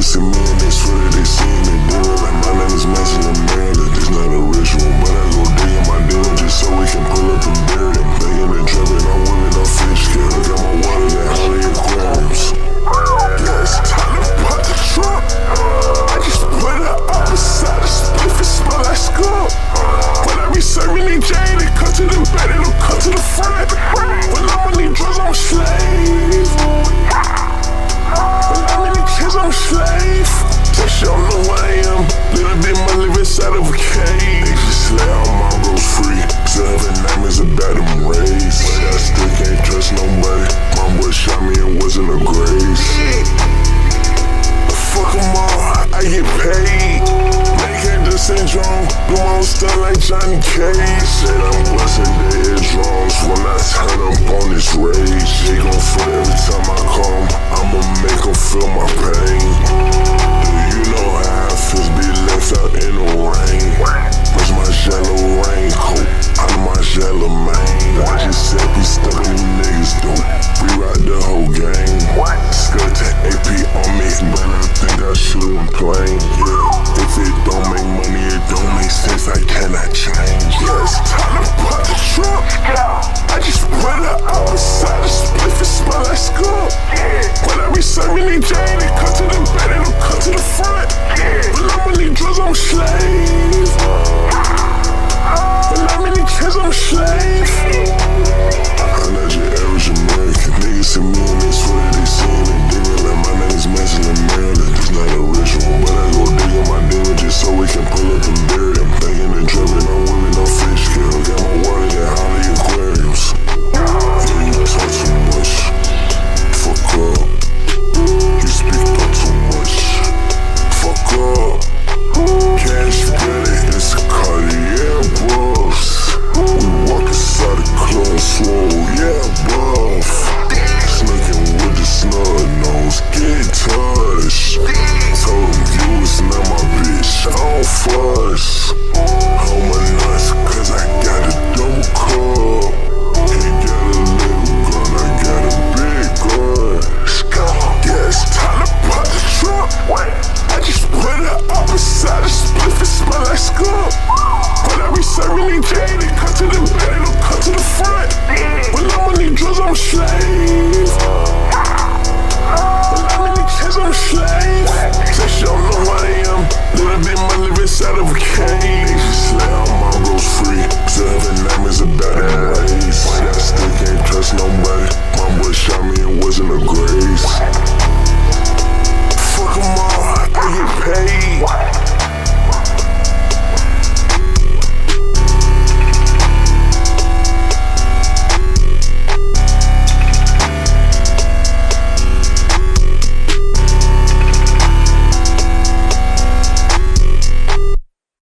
see me and they swear that they seeing it. They look like my name is Mason and Maryland. It's not a ritual, but I go dig in my deal just so we can pull up and bury them. Thinking and trapping, I'm women, no fish kill. Got my water and honey aquariums. Yeah, it's time to pop the trunk. I just put her up beside the spliff, it smell like skunk. When I be serving these J, they cut to the back, they don't cut to the front. When I'm on these drugs, I'm a slave. When I'm in these kids, I'm a slave. Just y'all know who I am. Little bit my live inside of a cage. They just let all my bros free. Still having nightmares about them raised. But I still can't trust nobody. My boy shot me and wasn't a grace. Fuck them all, I get paid. Making the syndrome, do my own stuff like Johnny Cage. Said I'm busting their eardrums when I turn up on this rage. They gon' feel every time I come, I'ma make them feel my pain. Do you know how it feels be left out in the rain? Where's my yellow raincoat? Out of my yellow mane. I just said be stuck in these niggas, dude. Rewrite the whole game. Skirt to AP on me, but I think I should've played. Yeah, if it don't make money, it don't make sense. I cannot change. Yeah, it's time to pop the trunk. I just put her out beside the spliff, it smell like skunk. When I be serving these J, they cut to the back, they don't cut to the front. When I'm on these drugs, I'm a slave. When I'm in these kids, I'm a slave. I'm not your average American. Niggas see me and they swear that they seeing it. They look like my name is Mason and Maryland. It's not a ritual, but I go dig in my demon just so we can pull up and bury them. Thinking and trapping, I'm women, no fish kill. Got my water and honey aquariums. Yeah, you talk too much. Fuck up. You speak up too much. Fuck up. Cash ready, it's a Cartier buffs. We walk inside the club, swole, yeah, buff. Sneaking with the snub nose, get touched. Told him you was not my bitch, I don't fuss.